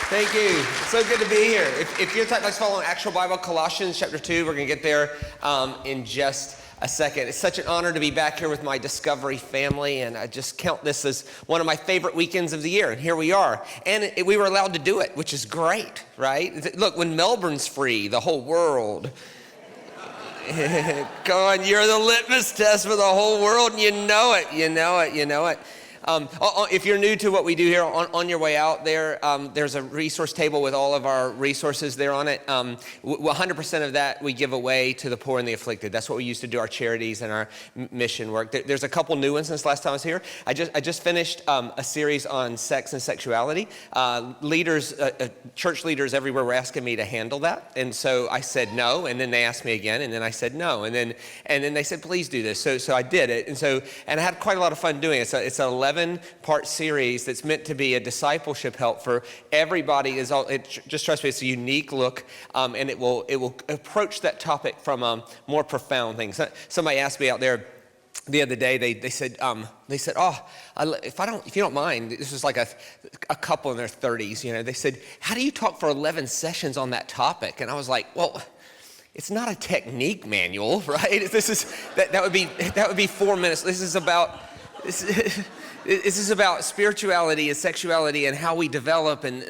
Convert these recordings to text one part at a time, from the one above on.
Thank you. So good to be here. If you're the type that's following actual Bible, Colossians chapter 2, we're going to get there in just a second. It's such an honor to be back here with my Discovery family, and I just count this as one of my favorite weekends of the year, and here we are. And we were allowed to do it, which is great, right? Look, when Melbourne's free, the whole world... Come on, you're the litmus test for the whole world, and you know it. If you're new to what we do here, on your way out there, there's a resource table with all of our resources there on it. 100% of that we give away to the poor and the afflicted. That's what we used to do our charities and our mission work. There's a couple new ones since last time I was here. I just finished a series on sex and sexuality. Church leaders everywhere were asking me to handle that, and so I said no, and then they asked me again, and then I said no, and then they said please do this. So I did it, and I had quite a lot of fun doing it. It's an 11-part series that's meant to be a discipleship help for everybody. Just trust me, it's a unique look, and it will approach that topic from more profound things. Somebody asked me out there the other day. They said, if you don't mind, this was like a couple in their 30s. You know, they said, how do you talk for 11 sessions on that topic? And I was like, well, it's not a technique manual, right? That would be 4 minutes. This is about spirituality and sexuality and how we develop, and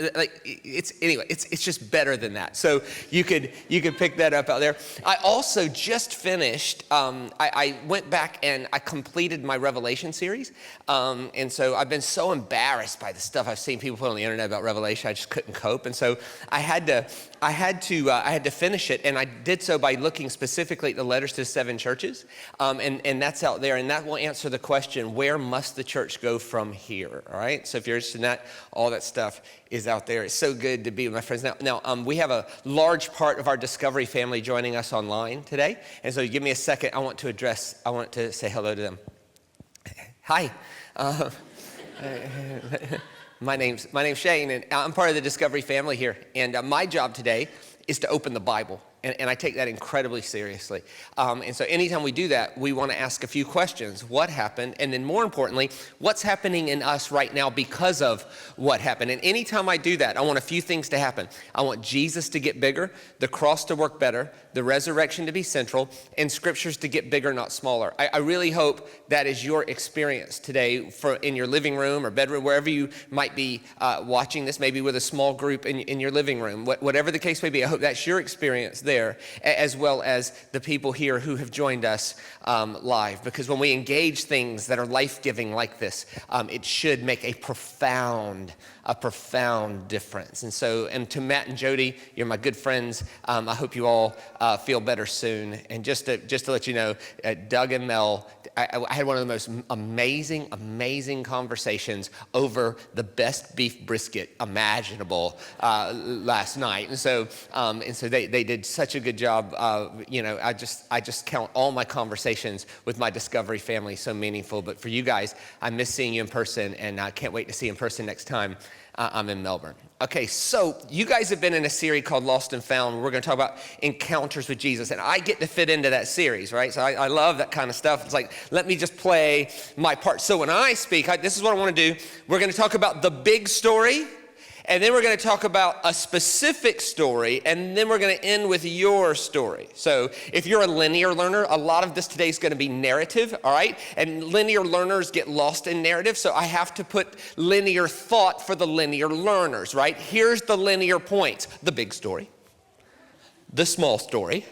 it's just better than that. So you could pick that up out there. I also just finished. I went back and I completed my Revelation series, and so I've been so embarrassed by the stuff I've seen people put on the internet about Revelation. I just couldn't cope, and so I had to finish it, and I did so by looking specifically at the letters to 7 churches, and that's out there, and that will answer the question: where must the church go from here? All right. So if you're interested in that, all that stuff is out there. It's so good to be with my friends. Now, we have a large part of our Discovery family joining us online today, and so give me a second. I want to say hello to them. Hi. My name's Shane, and I'm part of the Discovery family here. And my job today is to open the Bible, and I take that incredibly seriously. And so anytime we do that, we want to ask a few questions. What happened? And then more importantly, what's happening in us right now because of what happened? And anytime I do that, I want a few things to happen. I want Jesus to get bigger, the cross to work better, the resurrection to be central, and scriptures to get bigger, not smaller. I really hope that is your experience today in your living room or bedroom, wherever you might be watching this, maybe with a small group in your living room. Whatever the case may be, I hope that's your experience there, as well as the people here who have joined us live. Because when we engage things that are life-giving like this, it should make a profound difference. And to Matt and Jody, you're my good friends. I hope you all feel better soon. And just to let you know, Doug and Mel, I had one of the most amazing conversations over the best beef brisket imaginable last night. And so they did such a good job. I just count all my conversations with my Discovery family so meaningful. But for you guys, I miss seeing you in person, and I can't wait to see you in person next time I'm in Melbourne. Okay, so you guys have been in a series called Lost and Found. We're going to talk about encounters with Jesus, and I get to fit into that series, right? So I love that kind of stuff. It's like, let me just play my part. So when I speak, this is what I want to do. We're going to talk about the big story, and then we're going to talk about a specific story, and then we're going to end with your story. So if you're a linear learner, a lot of this today is going to be narrative, all right? And linear learners get lost in narrative, so I have to put linear thought for the linear learners, right? Here's the linear points: the big story, the small story,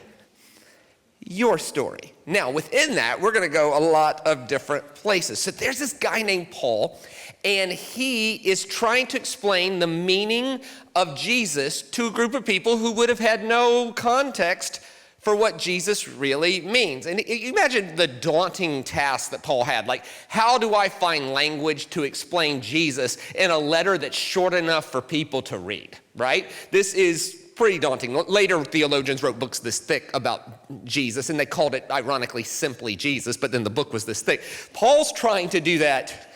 your story. Now, within that, we're going to go a lot of different places. So there's this guy named Paul, and he is trying to explain the meaning of Jesus to a group of people who would have had no context for what Jesus really means. And you imagine the daunting task that Paul had. Like, how do I find language to explain Jesus in a letter that's short enough for people to read, right? This is pretty daunting. Later, theologians wrote books this thick about Jesus, and they called it, ironically, simply Jesus, but then the book was this thick. Paul's trying to do that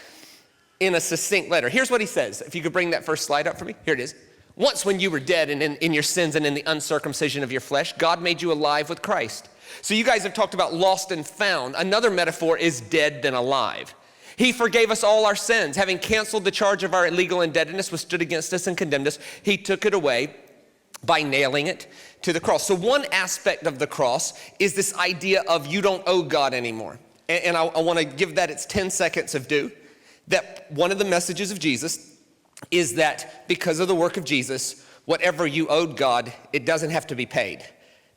in a succinct letter. Here's what he says. If you could bring that first slide up for me. Here it is. Once when you were dead and in your sins and in the uncircumcision of your flesh, God made you alive with Christ. So you guys have talked about lost and found. Another metaphor is dead then alive. He forgave us all our sins. Having canceled the charge of our legal indebtedness which stood against us and condemned us, he took it away by nailing it to the cross. So one aspect of the cross is this idea of you don't owe God anymore. And I want to give that its 10 seconds of due. That one of the messages of Jesus is that because of the work of Jesus, whatever you owed God, it doesn't have to be paid.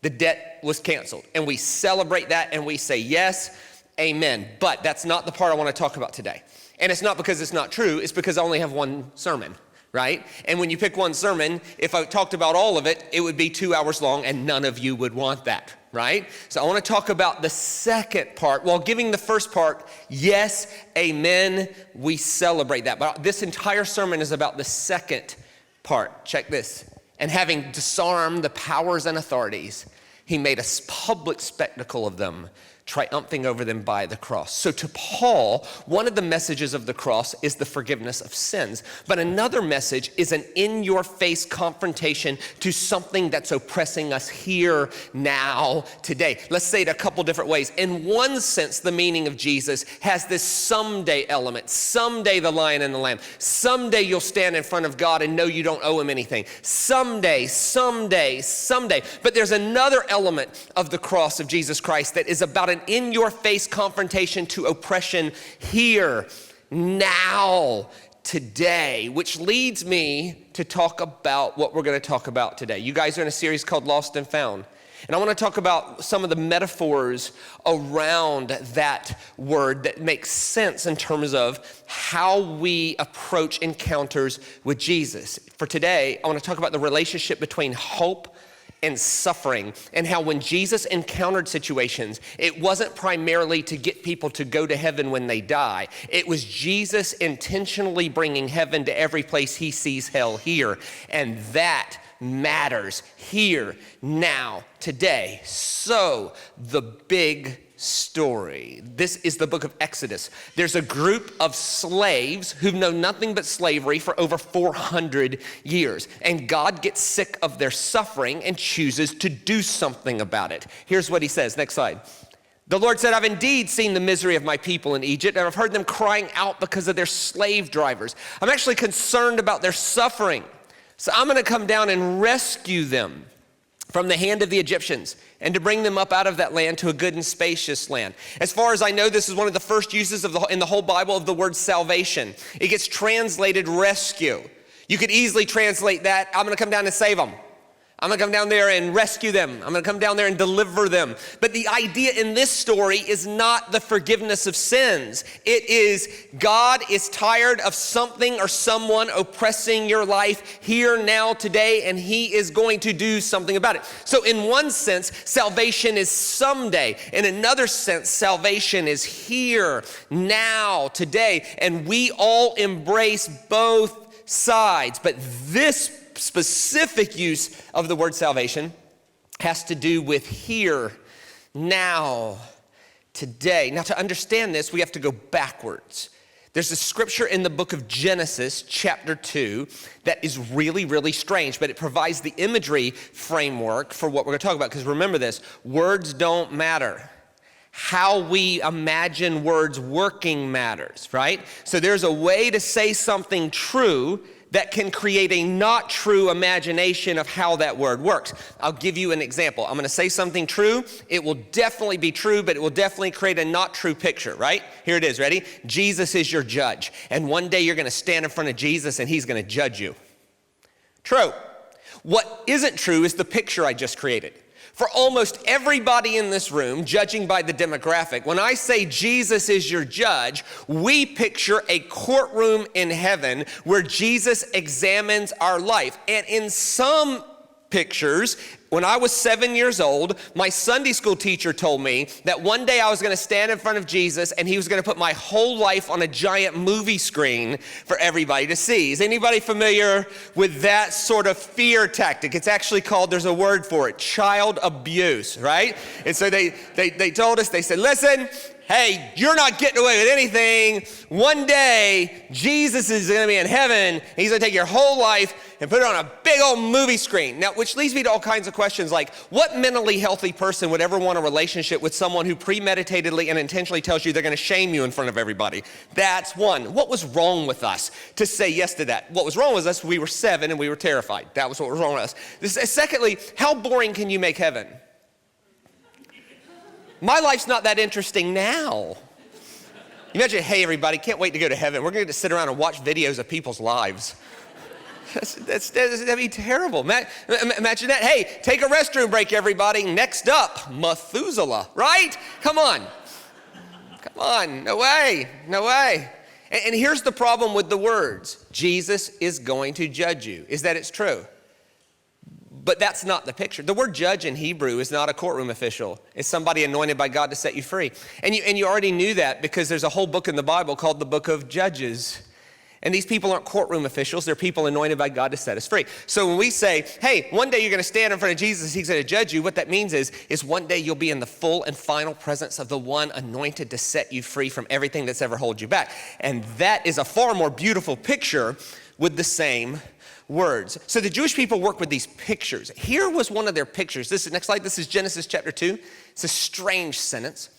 The debt was canceled. And we celebrate that and we say, yes, amen. But that's not the part I want to talk about today. And it's not because it's not true, it's because I only have one sermon, right? And when you pick one sermon, if I talked about all of it, it would be 2 hours long and none of you would want that, right? So I want to talk about the second part. While giving the first part, yes, amen, we celebrate that. But this entire sermon is about the second part. Check this. And having disarmed the powers and authorities, he made a public spectacle of them, triumphing over them by the cross. So to Paul, one of the messages of the cross is the forgiveness of sins. But another message is an in-your-face confrontation to something that's oppressing us here, now, today. Let's say it a couple different ways. In one sense, the meaning of Jesus has this someday element. Someday the lion and the lamb. Someday you'll stand in front of God and know you don't owe him anything. Someday. But there's another element of the cross of Jesus Christ that is about an in-your-face confrontation to oppression here, now, today, which leads me to talk about what we're going to talk about today. You guys are in a series called Lost and Found. And I want to talk about some of the metaphors around that word that makes sense in terms of how we approach encounters with Jesus. For today, I want to talk about the relationship between hope and suffering, and how when Jesus encountered situations, it wasn't primarily to get people to go to heaven when they die. It was Jesus intentionally bringing heaven to every place he sees hell here. And that matters here, now, today. So the big story. This is the book of Exodus. There's a group of slaves who've known nothing but slavery for over 400 years. And God gets sick of their suffering and chooses to do something about it. Here's what he says. Next slide. The Lord said, I've indeed seen the misery of my people in Egypt, and I've heard them crying out because of their slave drivers. I'm actually concerned about their suffering. So I'm going to come down and rescue them from the hand of the Egyptians, and to bring them up out of that land to a good and spacious land. As far as I know, this is one of the first uses in the whole Bible of the word salvation. It gets translated rescue. You could easily translate that, I'm going to come down and save them. I'm going to come down there and rescue them. I'm going to come down there and deliver them. But the idea in this story is not the forgiveness of sins. It is God is tired of something or someone oppressing your life here, now, today, and he is going to do something about it. So in one sense, salvation is someday. In another sense, salvation is here, now, today. And we all embrace both sides. But this specific use of the word salvation has to do with here, now, today. Now, to understand this, we have to go backwards. There's a scripture in the book of Genesis, chapter 2, that is really, really strange, but it provides the imagery framework for what we're going to talk about. Because remember this, words don't matter. How we imagine words working matters, right? So there's a way to say something true that can create a not true imagination of how that word works. I'll give you an example. I'm going to say something true. It will definitely be true, but it will definitely create a not true picture, right? Here it is, ready? Jesus is your judge. And one day you're going to stand in front of Jesus and he's going to judge you. True. What isn't true is the picture I just created. For almost everybody in this room, judging by the demographic, when I say Jesus is your judge, we picture a courtroom in heaven where Jesus examines our life. And in some pictures, when I was 7 years old, my Sunday school teacher told me that one day I was going to stand in front of Jesus and he was going to put my whole life on a giant movie screen for everybody to see. Is anybody familiar with that sort of fear tactic? It's actually called, there's a word for it, child abuse, right? And so they told us, they said, listen, hey, you're not getting away with anything. One day, Jesus is going to be in heaven. He's going to take your whole life and put it on a big old movie screen. Now, which leads me to all kinds of questions like, what mentally healthy person would ever want a relationship with someone who premeditatedly and intentionally tells you they're going to shame you in front of everybody? That's one. What was wrong with us to say yes to that? What was wrong with us, we were 7 and we were terrified. That was what was wrong with us. Secondly, how boring can you make heaven? My life's not that interesting now. Imagine, hey, everybody, can't wait to go to heaven. We're going to sit around and watch videos of people's lives. That'd be terrible. Imagine that. Hey, take a restroom break, everybody. Next up, Methuselah, right? Come on. Come on. No way. No way. And here's the problem with the words. Jesus is going to judge you. Is that it's true? But that's not the picture. The word judge in Hebrew is not a courtroom official. It's somebody anointed by God to set you free. And you already knew that because there's a whole book in the Bible called the book of Judges. And these people aren't courtroom officials. They're people anointed by God to set us free. So when we say, hey, one day you're going to stand in front of Jesus, he's going to judge you, what that means is one day you'll be in the full and final presence of the one anointed to set you free from everything that's ever held you back. And that is a far more beautiful picture with the same words. So the Jewish people work with these pictures. Here was one of their pictures. This is next slide. This is Genesis chapter 2. It's a strange sentence.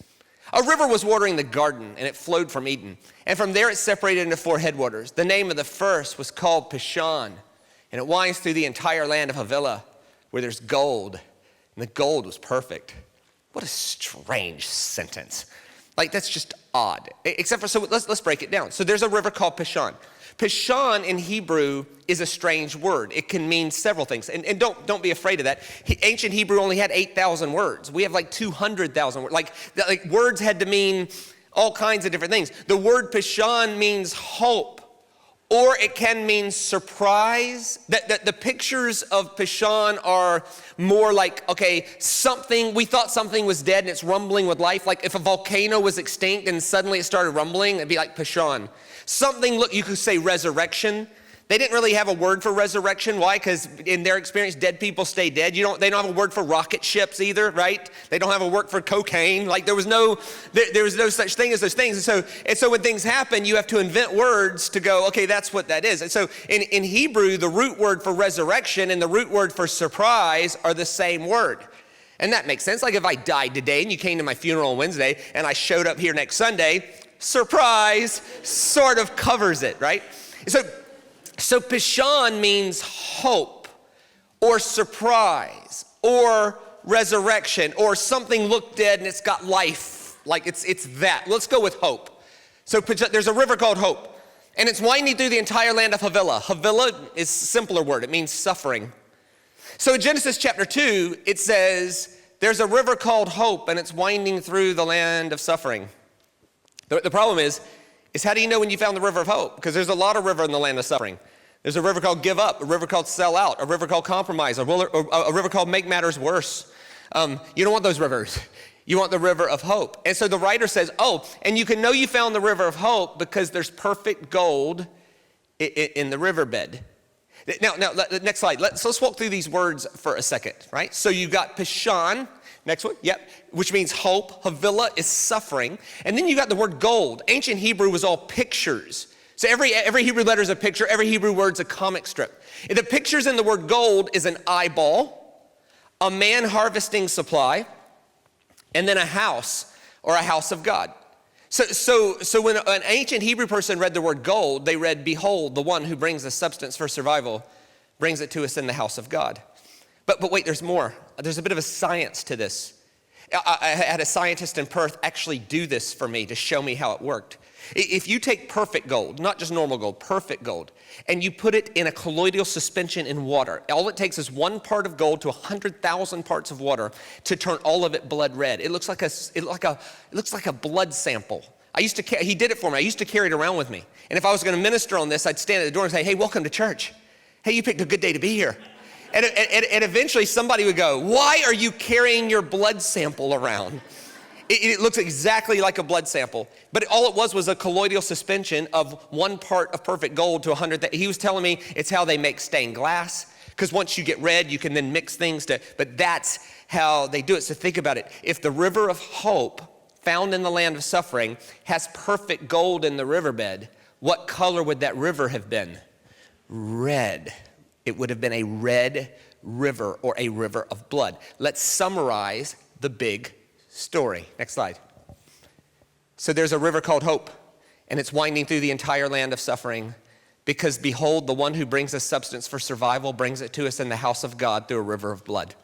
A river was watering the garden, and it flowed from Eden. And from there it separated into 4 headwaters. The name of the first was called Pishon, and it winds through the entire land of Havilah, where there's gold, and the gold was perfect. What a strange sentence. Like, that's just odd. Except for, so let's break it down. So there's a river called Pishon. Pishon in Hebrew is a strange word. It can mean several things. And don't be afraid of that. Ancient Hebrew only had 8,000 words. We have like 200,000 words. Like words had to mean all kinds of different things. The word Pishon means hope, or it can mean surprise. The pictures of Pishon are more like, okay, we thought something was dead and it's rumbling with life. Like if a volcano was extinct and suddenly it started rumbling, it'd be like Pishon. You could say resurrection. They didn't really have a word for resurrection. Why? Because in their experience, dead people stay dead. They don't have a word for rocket ships either, right? They don't have a word for cocaine. Like there was no such thing as those things. And so when things happen, you have to invent words to go, okay, that's what that is. And so in Hebrew, the root word for resurrection and the root word for surprise are the same word. And that makes sense. Like if I died today and you came to my funeral on Wednesday and I showed up here next Sunday, surprise sort of covers it, right? So Pishon means hope or surprise or resurrection or something looked dead and it's got life. Like it's that. Let's go with hope. So there's a river called Hope, and it's winding through the entire land of Havilah. Havilah is a simpler word. It means suffering. So in Genesis chapter 2, it says there's a river called Hope, and it's winding through the land of suffering. The problem is how do you know when you found the river of hope? Because there's a lot of river in the land of suffering. There's a river called give up, a river called sell out, a river called compromise, a river called make matters worse. You don't want those rivers. You want the river of hope. And so the writer says, and you can know you found the river of hope because there's perfect gold in the riverbed. Now, next slide. Let's walk through these words for a second, right? So you've got Pishon. Next one, yep, which means hope. Havilah is suffering. And then you got the word gold. Ancient Hebrew was all pictures. So every Hebrew letter is a picture. Every Hebrew word's a comic strip. The pictures in the word gold is an eyeball, a man harvesting supply, and then a house or a house of God. So when an ancient Hebrew person read the word gold, they read, behold, the one who brings the substance for survival, brings it to us in the house of God. But wait, there's more. There's a bit of a science to this. I had a scientist in Perth actually do this for me to show me how it worked. If you take perfect gold, not just normal gold, perfect gold, and you put it in a colloidal suspension in water, all it takes is 1 part of gold to 100,000 parts of water to turn all of it blood red. It looks like a blood sample. He did it for me. I used to carry it around with me. And if I was going to minister on this, I'd stand at the door and say, hey, welcome to church. Hey, you picked a good day to be here. And eventually somebody would go, why are you carrying your blood sample around? It looks exactly like a blood sample, but all it was a colloidal suspension of 1 part of perfect gold to 100. He was telling me it's how they make stained glass, because once you get red, you can then mix things but that's how they do it. So think about it. If the river of hope found in the land of suffering, has perfect gold in the riverbed, what color would that river have been? Red. It would have been a red river or a river of blood. Let's summarize the big story. Next slide. So there's a river called Hope, and it's winding through the entire land of suffering because behold, the one who brings us substance for survival brings it to us in the house of God through a river of blood.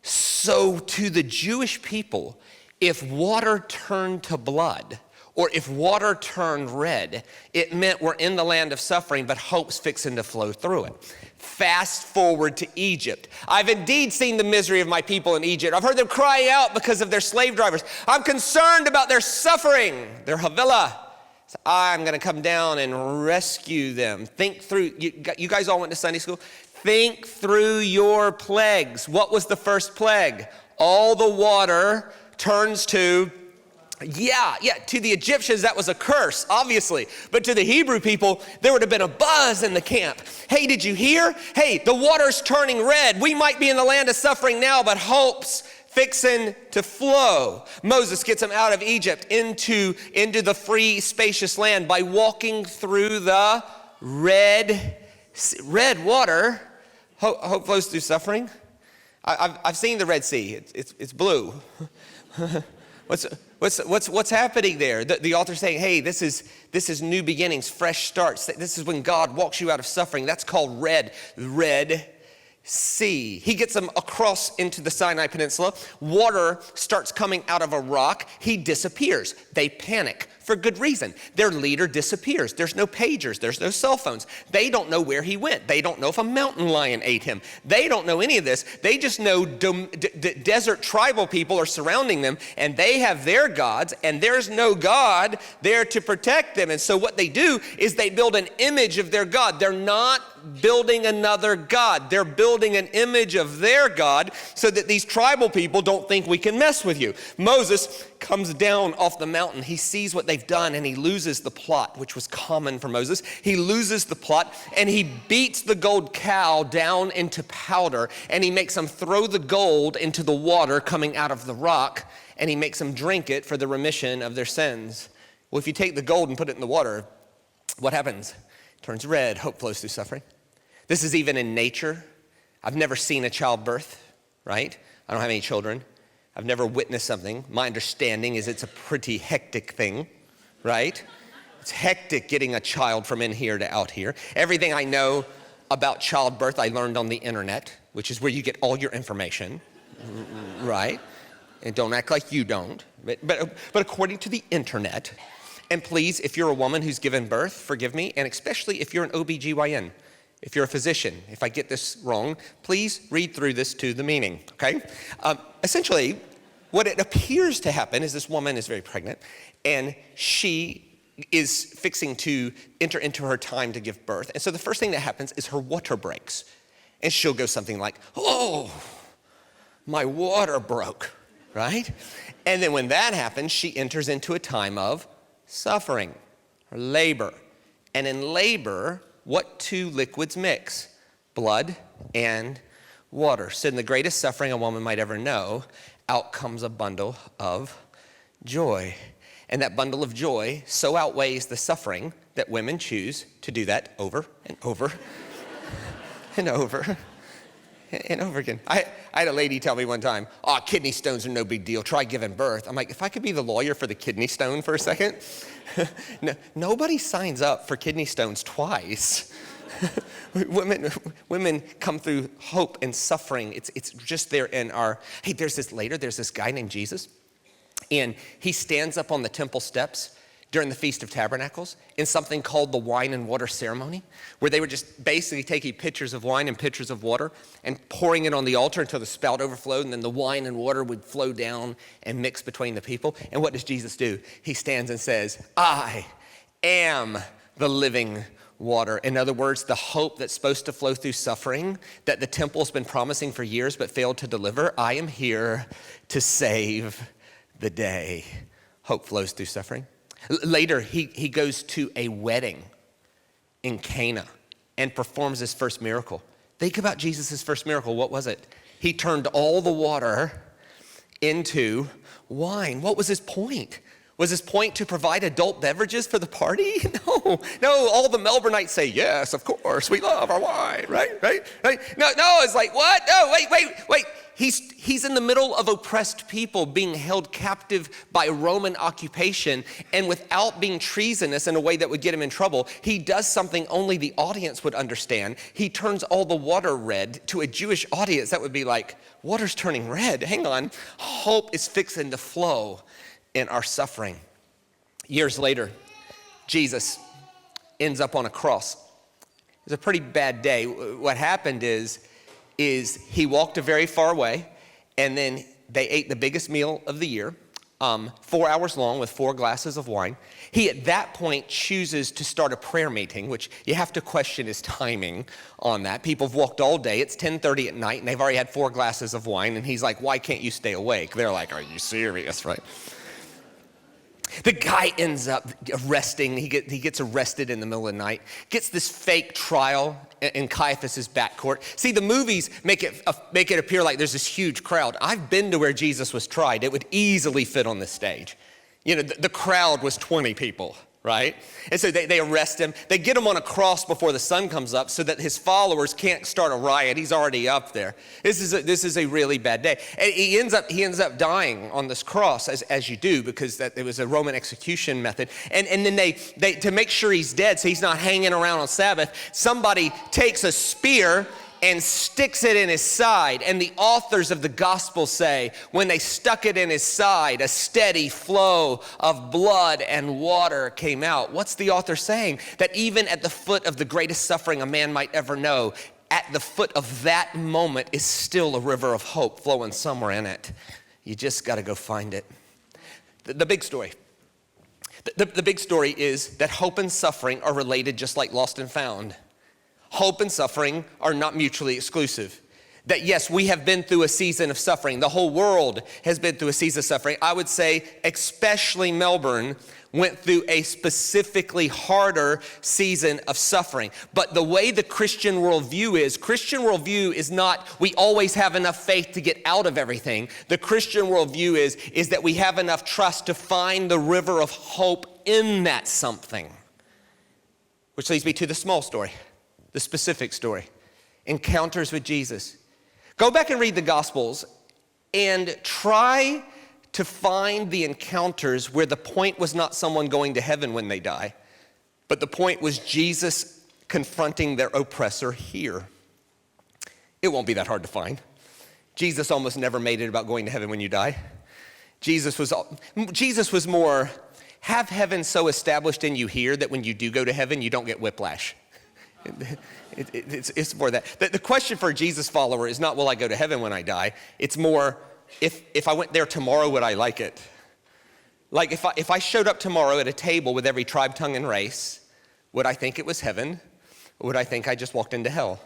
So to the Jewish people, if water turned to blood, or if water turned red, it meant we're in the land of suffering, but hope's fixing to flow through it. Fast forward to Egypt. I've indeed seen the misery of my people in Egypt. I've heard them crying out because of their slave drivers. I'm concerned about their suffering, their Havilah. So I'm going to come down and rescue them. Think through, you guys all went to Sunday school? Think through your plagues. What was the first plague? All the water turns to, to the Egyptians, that was a curse, obviously. But to the Hebrew people, there would have been a buzz in the camp. Hey, did you hear? Hey, the water's turning red. We might be in the land of suffering now, but hope's fixing to flow. Moses gets them out of Egypt into the free, spacious land by walking through the red water. Hope flows through suffering. I've seen the Red Sea. It's blue. What's happening there? The author's saying, hey, this is new beginnings, fresh starts. This is when God walks you out of suffering. That's called Red Sea. He gets them across into the Sinai Peninsula. Water starts coming out of a rock. He disappears. They panic for good reason. Their leader disappears. There's no pagers. There's no cell phones. They don't know where he went. They don't know if a mountain lion ate him. They don't know any of this. They just know desert tribal people are surrounding them, and they have their gods, and there's no God there to protect them. And so what they do is they build an image of their God. They're not building another God. They're building an image of their God so that these tribal people don't think we can mess with you. Moses comes down off the mountain. He sees what they've done, and he loses the plot, which was common for Moses. He loses the plot, and he beats the gold cow down into powder, and he makes them throw the gold into the water coming out of the rock, and he makes them drink it for the remission of their sins. Well, if you take the gold and put it in the water, what happens? It turns red. Hope flows through suffering. This is even in nature. I've never seen a childbirth, right? I don't have any children. I've never witnessed something. My understanding is it's a pretty hectic thing, right? It's hectic getting a child from in here to out here. Everything I know about childbirth I learned on the internet, which is where you get all your information, right? And don't act like you don't. But according to the internet, and please, if you're a woman who's given birth, forgive me, and especially if you're an OBGYN, if you're a physician, if I get this wrong, please read through this to the meaning, okay? Essentially, what it appears to happen is this woman is very pregnant, and she is fixing to enter into her time to give birth. And so the first thing that happens is her water breaks. And she'll go something like, oh, my water broke, right? And then when that happens, she enters into a time of suffering, or labor. And in labor, what two liquids mix? Blood and water. So in the greatest suffering a woman might ever know, out comes a bundle of joy. And that bundle of joy so outweighs the suffering that women choose to do that over and over and over and over again. I had a lady tell me one time, kidney stones are no big deal. Try giving birth. I'm like, if I could be the lawyer for the kidney stone for a second. No, nobody signs up for kidney stones twice. Women come through hope and suffering. It's just there in our, hey, there's this guy named Jesus, and he stands up on the temple steps during the Feast of Tabernacles in something called the wine and water ceremony, where they were just basically taking pitchers of wine and pitchers of water and pouring it on the altar until the spout overflowed, and then the wine and water would flow down and mix between the people. And what does Jesus do? He stands and says, I am the living water. In other words, the hope that's supposed to flow through suffering that the temple's been promising for years but failed to deliver, I am here to save the day. Hope flows through suffering. Later, he goes to a wedding in Cana and performs his first miracle. Think about Jesus' first miracle. What was it? He turned all the water into wine. What was his point? Was his point to provide adult beverages for the party? No, all the Melbourneites say, yes, of course, we love our wine, right? No, it's like, what? No, wait. He's in the middle of oppressed people being held captive by Roman occupation, and without being treasonous in a way that would get him in trouble, he does something only the audience would understand. He turns all the water red. To a Jewish audience, that would be like, water's turning red. Hang on. Hope is fixing to flow in our suffering. Years later, Jesus ends up on a cross. It was a pretty bad day. What happened is he walked a very far way, and then they ate the biggest meal of the year, 4 hours long with 4 glasses of wine. He, at that point, chooses to start a prayer meeting, which you have to question his timing on that. People have walked all day. It's 10:30 at night, and they've already had 4 glasses of wine, and he's like, why can't you stay awake? They're like, are you serious, right? The guy ends up arresting. He gets arrested in the middle of the night, gets this fake trial in Caiaphas's back court. See, the movies make it appear like there's this huge crowd. I've been to where Jesus was tried. It would easily fit on the stage. The crowd was 20 people, right? And so they arrest him. They get him on a cross before the sun comes up so that his followers can't start a riot. He's already up there. This is a really bad day. And he ends up dying on this cross, as you do, because it was a Roman execution method. And then they to make sure he's dead, so he's not hanging around on Sabbath, somebody takes a spear and sticks it in his side. And the authors of the gospel say, when they stuck it in his side, a steady flow of blood and water came out. What's the author saying? That even at the foot of the greatest suffering a man might ever know, at the foot of that moment is still a river of hope flowing somewhere in it. You just got to go find it. The big story. The big story is that hope and suffering are related, just like lost and found. Hope and suffering are not mutually exclusive. That yes, we have been through a season of suffering. The whole world has been through a season of suffering. I would say especially Melbourne went through a specifically harder season of suffering. But the way the Christian worldview is not we always have enough faith to get out of everything. The Christian worldview is that we have enough trust to find the river of hope in that something. Which leads me to the small story. The specific story, encounters with Jesus. Go back and read the Gospels and try to find the encounters where the point was not someone going to heaven when they die, but the point was Jesus confronting their oppressor here. It won't be that hard to find. Jesus almost never made it about going to heaven when you die. Jesus was more, have heaven so established in you here that when you do go to heaven, you don't get whiplash. It's more that. The question for a Jesus follower is not, will I go to heaven when I die? It's more, if I went there tomorrow, would I like it? Like if I showed up tomorrow at a table with every tribe, tongue, and race, would I think it was heaven? Or would I think I just walked into hell?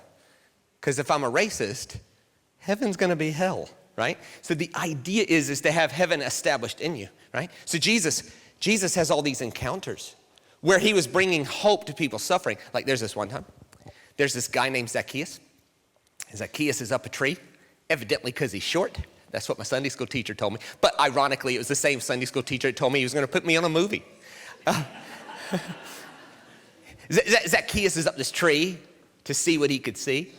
Because if I'm a racist, heaven's going to be hell, right? So the idea is to have heaven established in you, right? So Jesus has all these encounters where he was bringing hope to people suffering. Like there's this one time, there's this guy named Zacchaeus. Zacchaeus is up a tree, evidently because he's short. That's what my Sunday school teacher told me. But ironically, it was the same Sunday school teacher that told me he was going to put me on a movie. Zacchaeus is up this tree to see what he could see.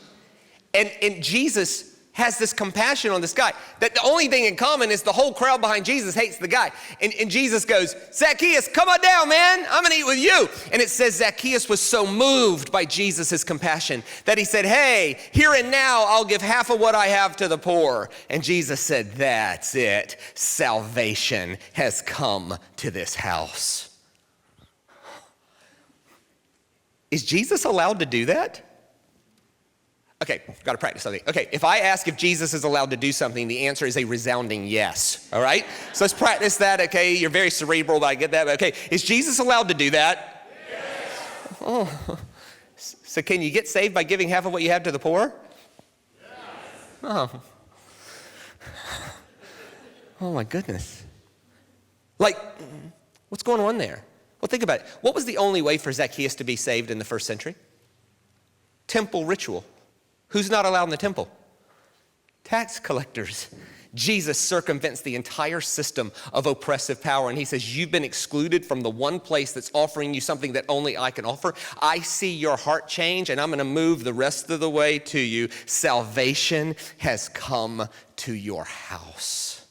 And Jesus has this compassion on this guy. That the only thing in common is the whole crowd behind Jesus hates the guy. And Jesus goes, Zacchaeus, come on down, man. I'm gonna eat with you. And it says Zacchaeus was so moved by Jesus' compassion that he said, hey, here and now I'll give half of what I have to the poor. And Jesus said, that's it. Salvation has come to this house. Is Jesus allowed to do that? Okay, got to practice something. Okay, if I ask if Jesus is allowed to do something, the answer is a resounding yes, all right? So let's practice that, okay? You're very cerebral, but I get that. But okay, is Jesus allowed to do that? Yes. Oh, so can you get saved by giving half of what you have to the poor? Yes. Oh my goodness. Like, what's going on there? Well, think about it. What was the only way for Zacchaeus to be saved in the first century? Temple ritual. Who's not allowed in the temple? Tax collectors. Jesus circumvents the entire system of oppressive power. And he says, you've been excluded from the one place that's offering you something that only I can offer. I see your heart change, and I'm going to move the rest of the way to you. Salvation has come to your house.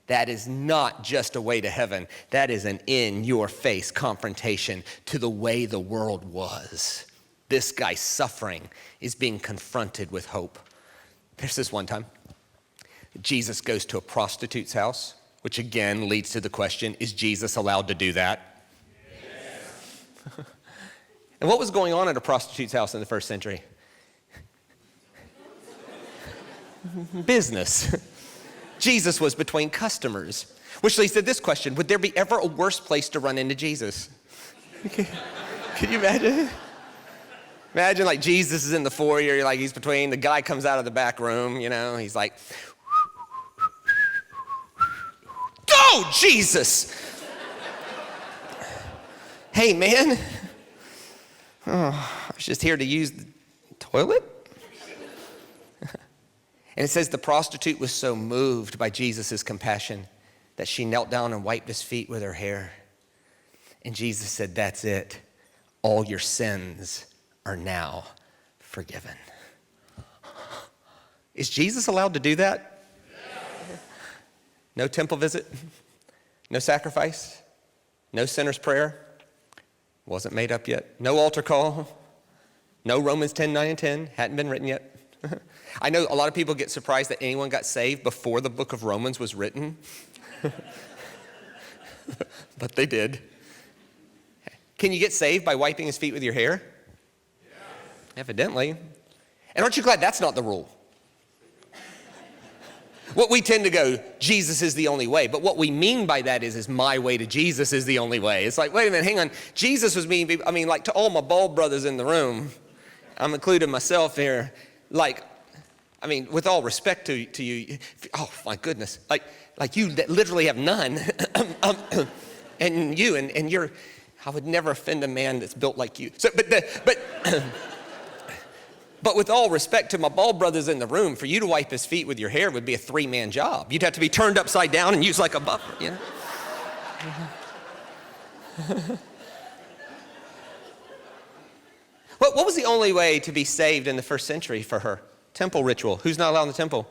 That is not just a way to heaven. That is an in-your-face confrontation to the way the world was. This guy's suffering is being confronted with hope. There's this one time Jesus goes to a prostitute's house, which again leads to the question, is Jesus allowed to do that? Yes. And what was going on at a prostitute's house in the first century? Business. Jesus was between customers, which leads to this question, would there be ever a worse place to run into Jesus? Can you imagine? Imagine like Jesus is in the foyer, like he's between, the guy comes out of the back room, he's like, go, Jesus! Hey, man. I was just here to use the toilet. And it says the prostitute was so moved by Jesus' compassion that she knelt down and wiped his feet with her hair. And Jesus said, that's it. All your sins are now forgiven. Is Jesus allowed to do that? Yes. No temple visit? No sacrifice? No sinner's prayer? Wasn't made up yet. No altar call? No Romans 10, 9, and 10? Hadn't been written yet. I know a lot of people get surprised that anyone got saved before the book of Romans was written. But they did. Can you get saved by wiping his feet with your hair? Yeah. Evidently. And aren't you glad that's not the rule? What we tend to go, Jesus is the only way. But what we mean by that is my way to Jesus is the only way. It's like, wait a minute, hang on. Jesus was like to all my bald brothers in the room, I'm including myself here, with all respect to you, oh my goodness, like you literally have none, and you're, I would never offend a man that's built like you. So, but with all respect to my bald brothers in the room, for you to wipe his feet with your hair would be a 3-man job. You'd have to be turned upside down and use like a buffer, What was the only way to be saved in the first century for her? Temple ritual. Who's not allowed in the temple?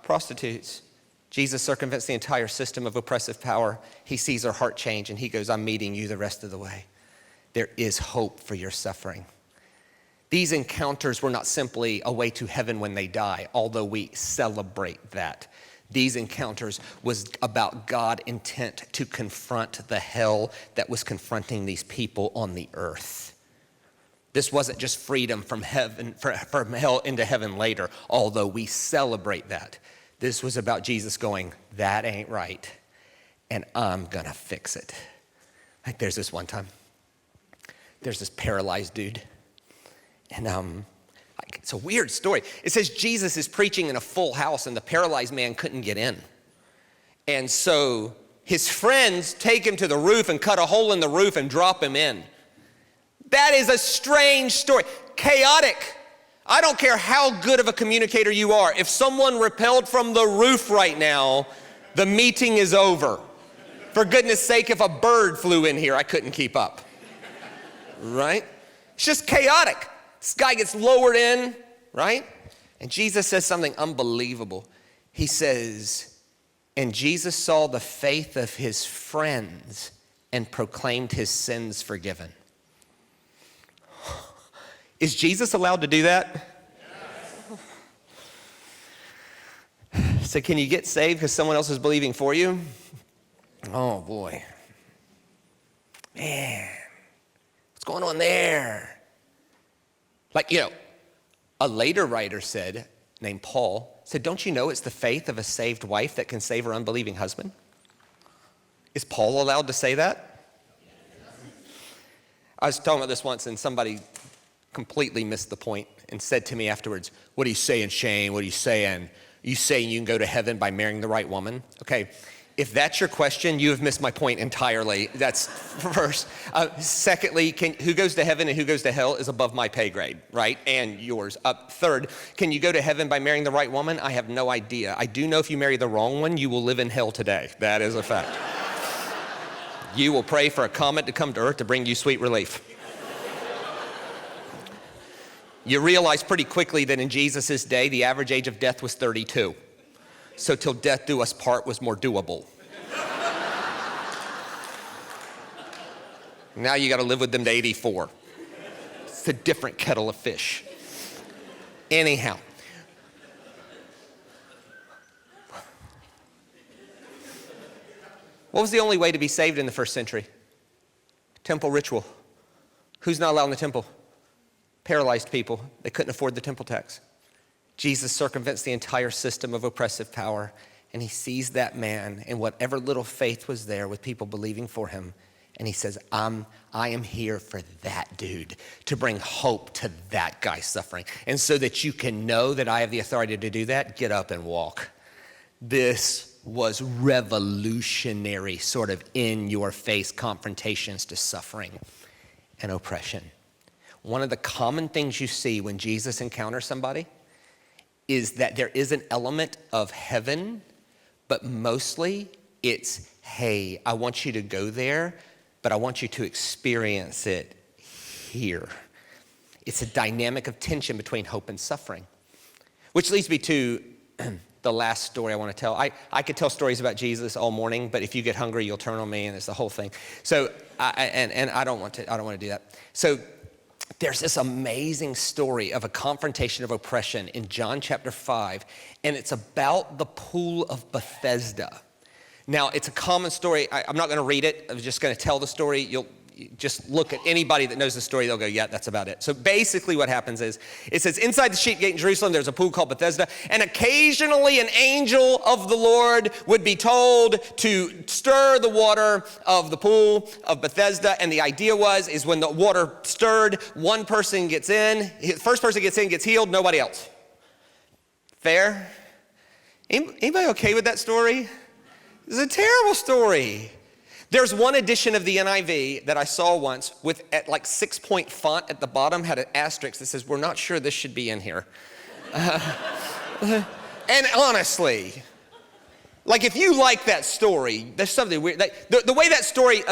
Prostitutes. Jesus circumvents the entire system of oppressive power. He sees her heart change and he goes, I'm meeting you the rest of the way. There is hope for your suffering. These encounters were not simply a way to heaven when they die, although we celebrate that. These encounters was about God's intent to confront the hell that was confronting these people on the earth. This wasn't just freedom from heaven, from hell into heaven later, although we celebrate that. This was about Jesus going, that ain't right, and I'm gonna fix it. Like there's this one time, there's this paralyzed dude, and it's a weird story. It says Jesus is preaching in a full house and the paralyzed man couldn't get in. And so his friends take him to the roof and cut a hole in the roof and drop him in. That is a strange story. Chaotic. I don't care how good of a communicator you are. If someone rappelled from the roof right now, the meeting is over. For goodness sake, if a bird flew in here, I couldn't keep up. Right? It's just chaotic. This guy gets lowered in, right? And Jesus says something unbelievable. He says, and Jesus saw the faith of his friends and proclaimed his sins forgiven. Is Jesus allowed to do that? Yes. So can you get saved because someone else is believing for you? Oh boy. Man, what's going on there? A later writer named Paul, said, don't you know it's the faith of a saved wife that can save her unbelieving husband? Is Paul allowed to say that? I was talking about this once and somebody completely missed the point and said to me afterwards, what are you saying, Shane? What are you saying? Are you saying you can go to heaven by marrying the right woman? Okay, If that's your question, you have missed my point entirely. That's first. Secondly, who goes to heaven and who goes to hell is above my pay grade, right? And yours. Third, can you go to heaven by marrying the right woman? I have no idea. I do know if you marry the wrong one, you will live in hell today. That is a fact. You will pray for a comet to come to earth to bring you sweet relief. You realize pretty quickly that in Jesus' day, the average age of death was 32. So till death do us part was more doable. Now you got to live with them to 84. It's a different kettle of fish. Anyhow. What was the only way to be saved in the first century? Temple ritual. Who's not allowed in the temple? Paralyzed people. They couldn't afford the temple tax. Jesus circumvents the entire system of oppressive power, and he sees that man and whatever little faith was there with people believing for him, and he says, I am here for that dude, to bring hope to that guy suffering. And so that you can know that I have the authority to do that, get up and walk. This was revolutionary, sort of in-your-face confrontations to suffering and oppression. One of the common things you see when Jesus encounters somebody is that there is an element of heaven, but mostly it's, hey, I want you to go there, but I want you to experience it here. It's a dynamic of tension between hope and suffering, which leads me to the last story I want to tell. I could tell stories about Jesus all morning, but if you get hungry, you'll turn on me, and it's the whole thing. So, I don't want to do that. So, there's this amazing story of a confrontation of oppression in John chapter 5, and it's about the pool of Bethesda. Now, it's a common story. I'm not going to read it. I'm just going to tell the story. You'll just look at anybody that knows the story. They'll go, yeah, that's about it. So basically what happens is, it says, inside the sheep gate in Jerusalem, there's a pool called Bethesda, and occasionally an angel of the Lord would be told to stir the water of the pool of Bethesda. And the idea is when the water stirred, one person gets in, first person gets in, gets healed, nobody else. Fair? Anybody okay with that story? It's a terrible story. There's one edition of the NIV that I saw once with at like 6-point font at the bottom had an asterisk that says, we're not sure this should be in here. And honestly, like if you like that story, there's something weird. The way that story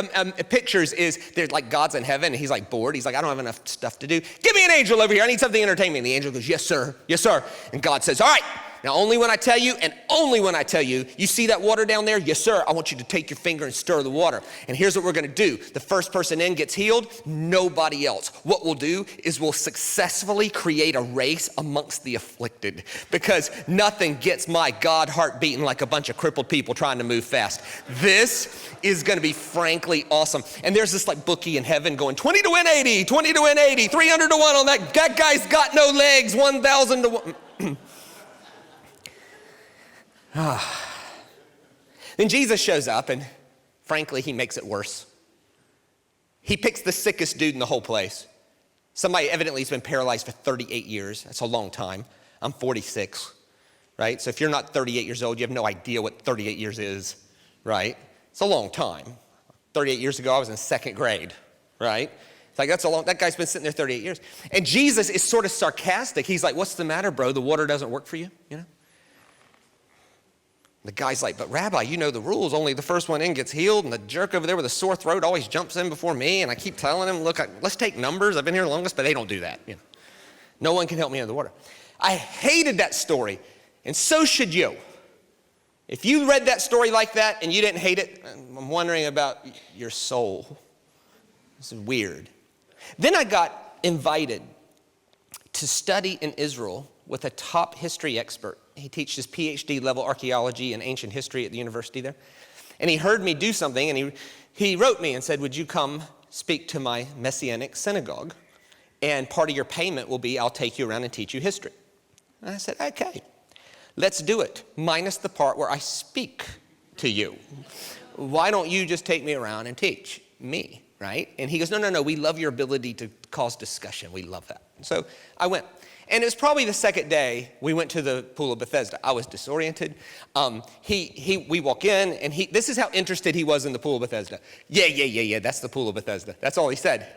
pictures is there's like God's in heaven and he's like bored. He's like, I don't have enough stuff to do. Give me an angel over here. I need something to entertain me. And the angel goes, yes, sir. Yes, sir. And God says, all right. Now, only when I tell you, and only when I tell you, you see that water down there? Yes, sir. I want you to take your finger and stir the water. And here's what we're going to do. The first person in gets healed, nobody else. What we'll do is we'll successfully create a race amongst the afflicted, because nothing gets my God heart beating like a bunch of crippled people trying to move fast. This is going to be frankly awesome. And there's this like bookie in heaven going 20 to win 80, 20 to win 80, 300 to 1 on that. That guy's got no legs, 1,000 to 1. Then Jesus shows up, and frankly, he makes it worse. He picks the sickest dude in the whole place. Somebody evidently has been paralyzed for 38 years. That's a long time. I'm 46, right? So if you're not 38 years old, you have no idea what 38 years is, right? It's a long time. 38 years ago, I was in second grade, right? It's like, that guy's been sitting there 38 years. And Jesus is sort of sarcastic. He's like, what's the matter, bro? The water doesn't work for you, you know? The guy's like, but Rabbi, you know the rules. Only the first one in gets healed, and the jerk over there with a sore throat always jumps in before me, and I keep telling him, look, let's take numbers. I've been here longest, but they don't do that. You know, no one can help me in the water. I hated that story, and so should you. If you read that story like that and you didn't hate it, I'm wondering about your soul. This is weird. Then I got invited to study in Israel with a top history expert. He teaches PhD level archaeology and ancient history at the university there. And he heard me do something, and he wrote me and said, would you come speak to my Messianic synagogue? And part of your payment will be I'll take you around and teach you history. And I said, okay, let's do it, minus the part where I speak to you. Why don't you just take me around and teach me, right? And he goes, no, we love your ability to cause discussion. We love that. So I went. And it was probably the second day we went to the pool of Bethesda. I was disoriented. We walk in, and this is how interested he was in the pool of Bethesda. Yeah, that's the pool of Bethesda. That's all he said.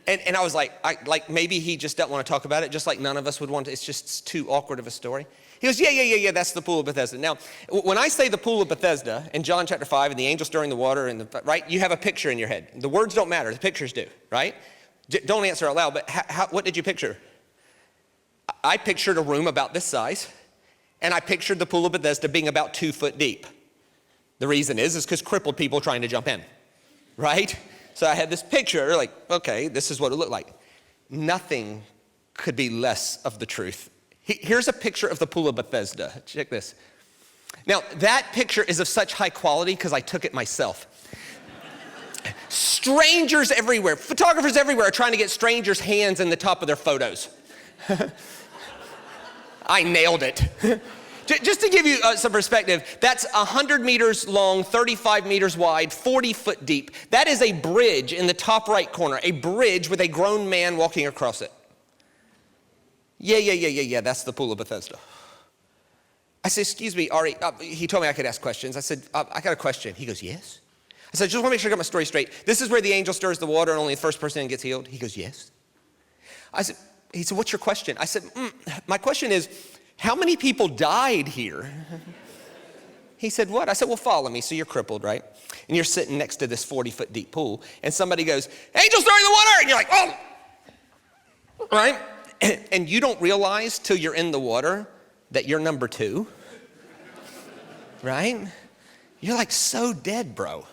And I was like maybe he just doesn't want to talk about it, just like none of us would want to. It's just too awkward of a story. He goes, yeah, that's the pool of Bethesda. Now, when I say the pool of Bethesda, in John chapter 5, and the angel stirring the water, right, you have a picture in your head. The words don't matter, the pictures do, right? Don't answer out loud, but what did you picture? I pictured a room about this size, and I pictured the pool of Bethesda being about 2 foot deep. The reason is because crippled people trying to jump in, right? So I had this picture, like, okay, this is what it looked like. Nothing could be less of the truth. Here's a picture of the pool of Bethesda. Check this. Now, that picture is of such high quality because I took it myself. Strangers everywhere, photographers everywhere are trying to get strangers' hands in the top of their photos. I nailed it. Just to give you some perspective, that's 100 meters long, 35 meters wide, 40 foot deep. That is a bridge in the top right corner, a bridge with a grown man walking across it. Yeah, that's the pool of Bethesda. I said, excuse me, Ari, he told me I could ask questions. I said, I got a question. He goes, yes. I said, just want to make sure I got my story straight. This is where the angel stirs the water and only the first person gets healed? He goes, yes. He said, what's your question? I said, my question is, how many people died here? He said, what? I said, well, follow me. So you're crippled, right? And you're sitting next to this 40-foot deep pool, and somebody goes, angel stirring the water! And you're like, oh! Right? And you don't realize till you're in the water that you're number 2. Right? You're like so dead, bro.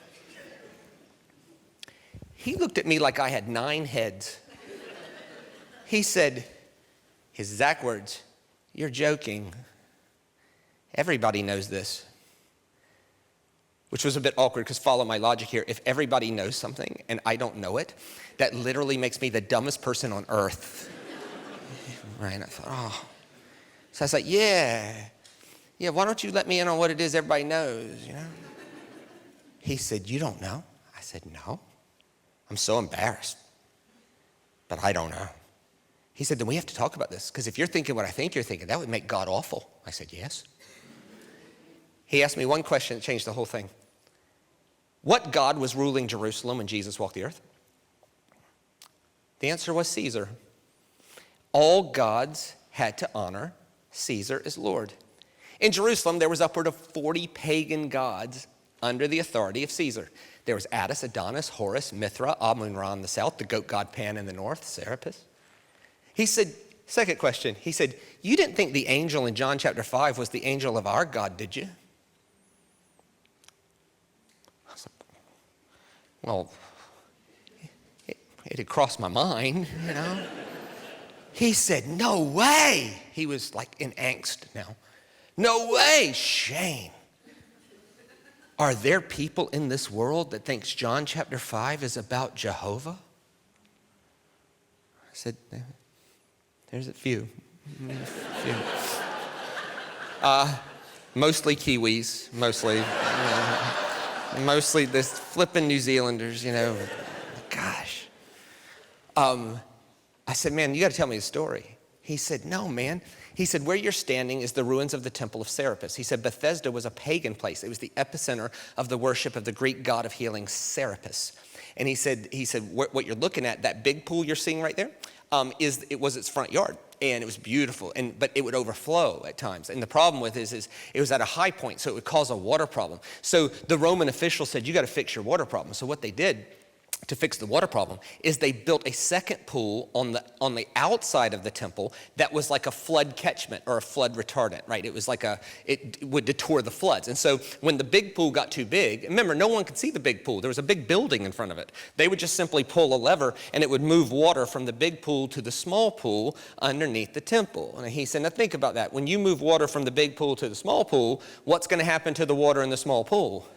He looked at me like I had 9 heads. He said, his exact words, you're joking. Everybody knows this. Which was a bit awkward because follow my logic here. If everybody knows something and I don't know it, that literally makes me the dumbest person on earth. Right? And I thought, oh. So I was like, yeah, why don't you let me in on what it is everybody knows, you know? He said, you don't know? I said, no. I'm so embarrassed. But I don't know. He said, then we have to talk about this, because if you're thinking what I think you're thinking, that would make God awful. I said, yes. He asked me one question that changed the whole thing. What God was ruling Jerusalem when Jesus walked the earth? The answer was Caesar. All gods had to honor Caesar as Lord. In Jerusalem, there was upward of 40 pagan gods under the authority of Caesar. There was Attis, Adonis, Horus, Mithra, Amun-Ra in the south, the goat god Pan in the north, Serapis. He said, second question, he said, you didn't think the angel in John chapter 5 was the angel of our God, did you? I was like, well, it had crossed my mind, you know. He said, no way. He was like in angst now. No way, Shane. Are there people in this world that thinks John chapter 5 is about Jehovah? I said, there's a few. Mostly Kiwis, mostly this flipping New Zealanders, you know. Gosh. I said, man, you got to tell me the story. He said, no, man. He said, where you're standing is the ruins of the temple of Serapis. He said, Bethesda was a pagan place. It was the epicenter of the worship of the Greek god of healing, Serapis. And he said, what you're looking at, that big pool you're seeing right there, it was its front yard. And it was beautiful, but it would overflow at times. And the problem with it is it was at a high point, so it would cause a water problem. So the Roman officials said, you got to fix your water problem. So what they did to fix the water problem is they built a second pool on the outside of the temple that was like a flood catchment or a flood retardant, right? It was like it would deter the floods. And so when the big pool got too big, remember, no one could see the big pool. There was a big building in front of it. They would just simply pull a lever and it would move water from the big pool to the small pool underneath the temple. And he said, now think about that. When you move water from the big pool to the small pool, what's going to happen to the water in the small pool?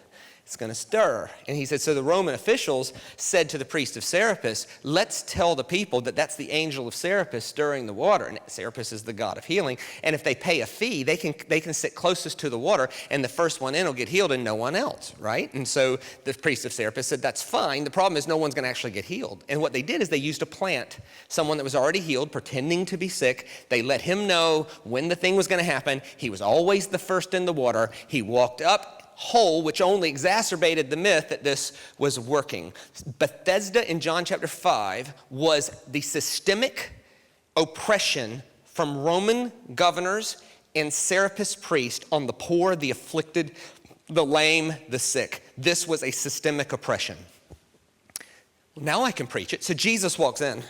It's going to stir. And he said, so the Roman officials said to the priest of Serapis, let's tell the people that that's the angel of Serapis stirring the water. And Serapis is the god of healing. And if they pay a fee, they can sit closest to the water, and the first one in will get healed and no one else, right? And so the priest of Serapis said, that's fine. The problem is no one's going to actually get healed. And what they did is they used a plant, someone that was already healed, pretending to be sick. They let him know when the thing was going to happen. He was always the first in the water. He walked up whole, which only exacerbated the myth that this was working. Bethesda in John chapter 5 was the systemic oppression from Roman governors and Serapis priests on the poor, the afflicted, the lame, the sick. This was a systemic oppression. Now I can preach it. So Jesus walks in.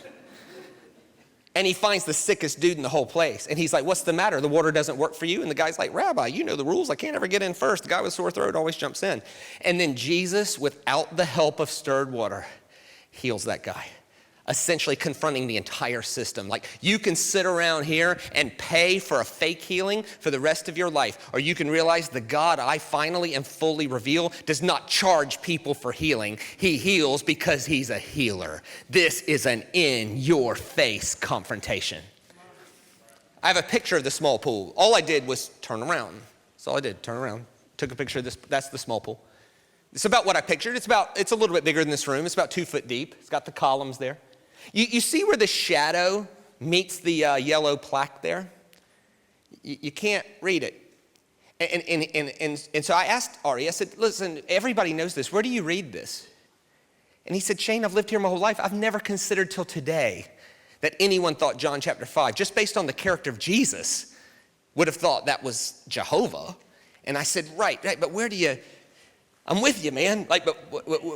And he finds the sickest dude in the whole place. And he's like, what's the matter? The water doesn't work for you? And the guy's like, Rabbi, you know the rules. I can't ever get in first. The guy with sore throat always jumps in. And then Jesus, without the help of stirred water, heals that guy, essentially confronting the entire system. Like, you can sit around here and pay for a fake healing for the rest of your life, or you can realize the God I finally and fully reveal does not charge people for healing. He heals because he's a healer. This is an in-your-face confrontation. I have a picture of the small pool. All I did was turn around. That's all I did, turn around. Took a picture of this. That's the small pool. It's about what I pictured. It's a little bit bigger than this room. It's about 2 foot deep. It's got the columns there. You see where the shadow meets the yellow plaque there? You can't read it. And so I asked Ari, I said, listen, everybody knows this. Where do you read this? And he said, Shane, I've lived here my whole life. I've never considered till today that anyone thought John chapter 5, just based on the character of Jesus, would have thought that was Jehovah. And I said, right, but where do you... I'm with you, man. Like, but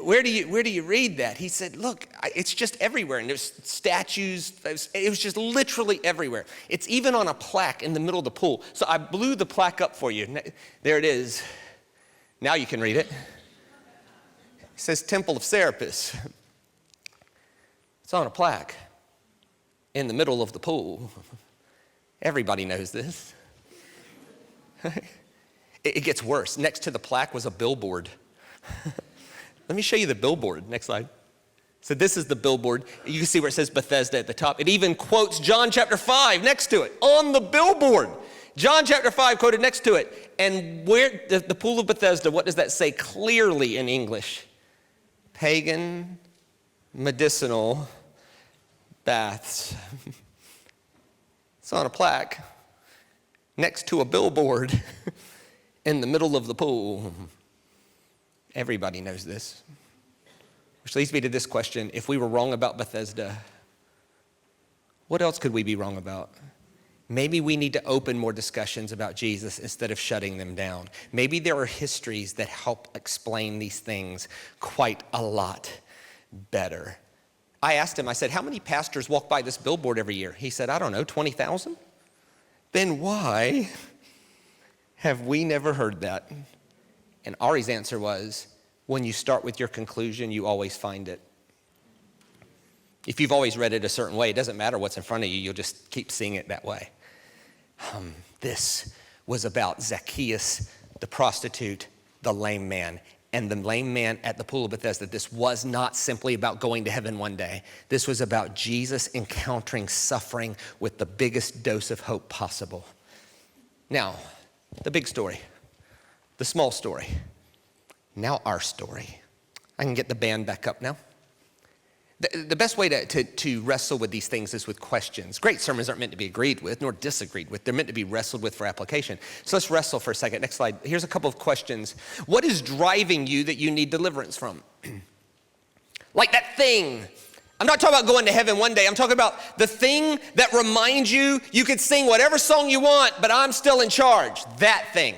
where do you read that? He said, look, it's just everywhere. And there's statues. It was just literally everywhere. It's even on a plaque in the middle of the pool. So I blew the plaque up for you. There it is. Now you can read it. It says Temple of Serapis. It's on a plaque in the middle of the pool. Everybody knows this. It gets worse. Next to the plaque was a billboard. Let me show you the billboard. Next slide. So this is the billboard. You can see where it says Bethesda at the top. It even quotes John chapter 5 next to it on the billboard. John chapter 5 quoted next to it. And where the pool of Bethesda, what does that say clearly in English? Pagan, medicinal baths. It's on a plaque next to a billboard. In the middle of the pool. Everybody knows this. Which leads me to this question. If we were wrong about Bethesda, what else could we be wrong about? Maybe we need to open more discussions about Jesus instead of shutting them down. Maybe there are histories that help explain these things quite a lot better. I asked him, I said, how many pastors walk by this billboard every year? He said, I don't know, 20,000? Then why have we never heard that? And Ari's answer was, when you start with your conclusion, you always find it. If you've always read it a certain way, it doesn't matter what's in front of you, you'll just keep seeing it that way. This was about Zacchaeus, the prostitute, the lame man, and the lame man at the pool of Bethesda. This was not simply about going to heaven one day. This was about Jesus encountering suffering with the biggest dose of hope possible. Now, the big story, the small story, now our story. I can get the band back up now. The best way to wrestle with these things is with questions. Great sermons aren't meant to be agreed with nor disagreed with. They're meant to be wrestled with for application. So let's wrestle for a second. Next slide. Here's a couple of questions. What is driving you that you need deliverance from? Like that thing. I'm not talking about going to heaven one day. I'm talking about the thing that reminds you could sing whatever song you want, but I'm still in charge. That thing.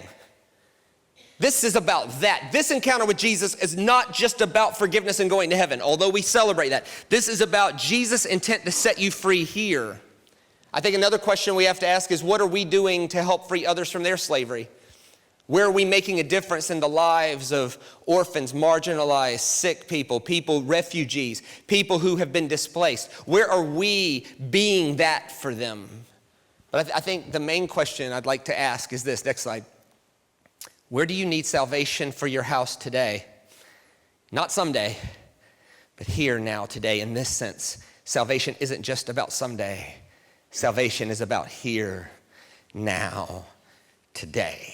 This is about that. This encounter with Jesus is not just about forgiveness and going to heaven, although we celebrate that. This is about Jesus' intent to set you free here. I think another question we have to ask is, what are we doing to help free others from their slavery? Where are we making a difference in the lives of orphans, marginalized, sick people, refugees, people who have been displaced? Where are we being that for them? But I think the main question I'd like to ask is this. Next slide. Where do you need salvation for your house today? Not someday, but here, now, today. In this sense, salvation isn't just about someday. Salvation is about here, now, today.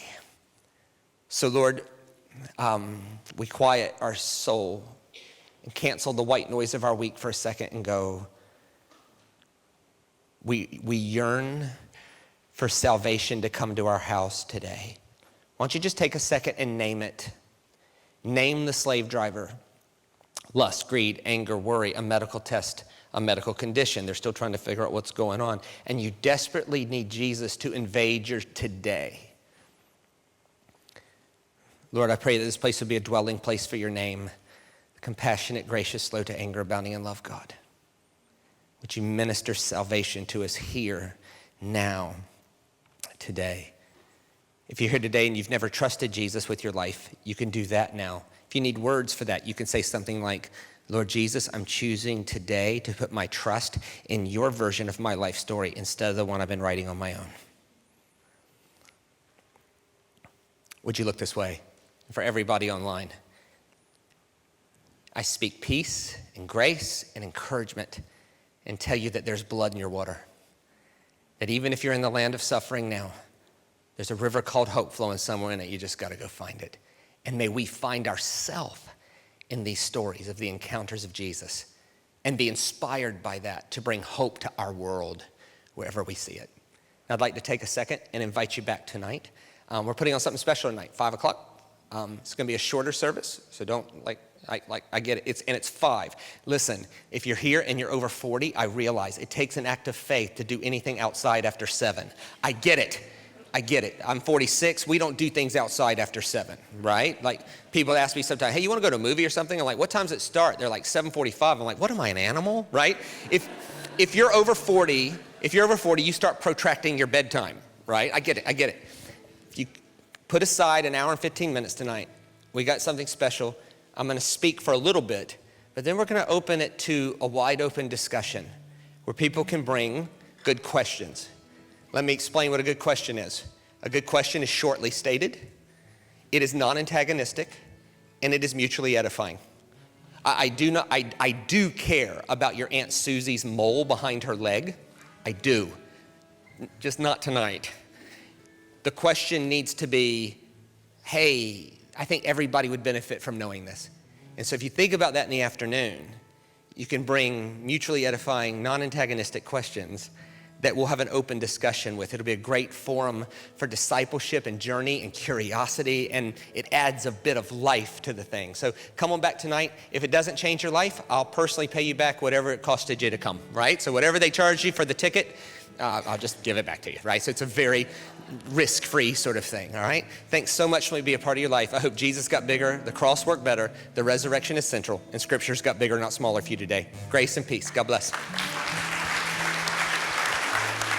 So Lord, we quiet our soul and cancel the white noise of our week for a second and go, we yearn for salvation to come to our house today. Why don't you just take a second and name it? Name the slave driver. Lust, greed, anger, worry, a medical test, a medical condition. They're still trying to figure out what's going on. And you desperately need Jesus to invade your today. Lord, I pray that this place would be a dwelling place for your name. Compassionate, gracious, slow to anger, abounding in love, God. Would you minister salvation to us here, now, today? If you're here today and you've never trusted Jesus with your life, you can do that now. If you need words for that, you can say something like, Lord Jesus, I'm choosing today to put my trust in your version of my life story instead of the one I've been writing on my own. Would you look this way? For everybody online, I speak peace and grace and encouragement and tell you that there's blood in your water. That even if you're in the land of suffering now, there's a river called hope flowing somewhere in it. You just got to go find it. And may we find ourselves in these stories of the encounters of Jesus and be inspired by that to bring hope to our world wherever we see it. I'd like to take a second and invite you back tonight. We're putting on something special tonight, 5 o'clock. It's going to be a shorter service, so don't, I get it. It's 5. Listen, if you're here and you're over 40, I realize it takes an act of faith to do anything outside after 7. I get it. I'm 46. We don't do things outside after 7, right? Like, people ask me sometimes, hey, you want to go to a movie or something? I'm like, what time does it start? They're like 7:45. I'm like, what am I, an animal, right? If you're over 40, you start protracting your bedtime, right? I get it. If you put aside an hour and 15 minutes tonight, we got something special. I'm going to speak for a little bit, but then we're going to open it to a wide open discussion where people can bring good questions. Let me explain what a good question is. A good question is shortly stated, it is non-antagonistic, and it is mutually edifying. I do care about your Aunt Susie's mole behind her leg. I do. Just not tonight. The question needs to be, hey, I think everybody would benefit from knowing this. And so if you think about that in the afternoon, you can bring mutually edifying, non-antagonistic questions that we'll have an open discussion with. It'll be a great forum for discipleship and journey and curiosity, and it adds a bit of life to the thing. So come on back tonight. If it doesn't change your life, I'll personally pay you back whatever it costed you to come, right? So whatever they charge you for the ticket, I'll just give it back to you, right? So it's a very risk-free sort of thing, all right? Thanks so much for me to be a part of your life. I hope Jesus got bigger, the cross worked better, the resurrection is central, and Scripture's got bigger, not smaller for you today. Grace and peace. God bless.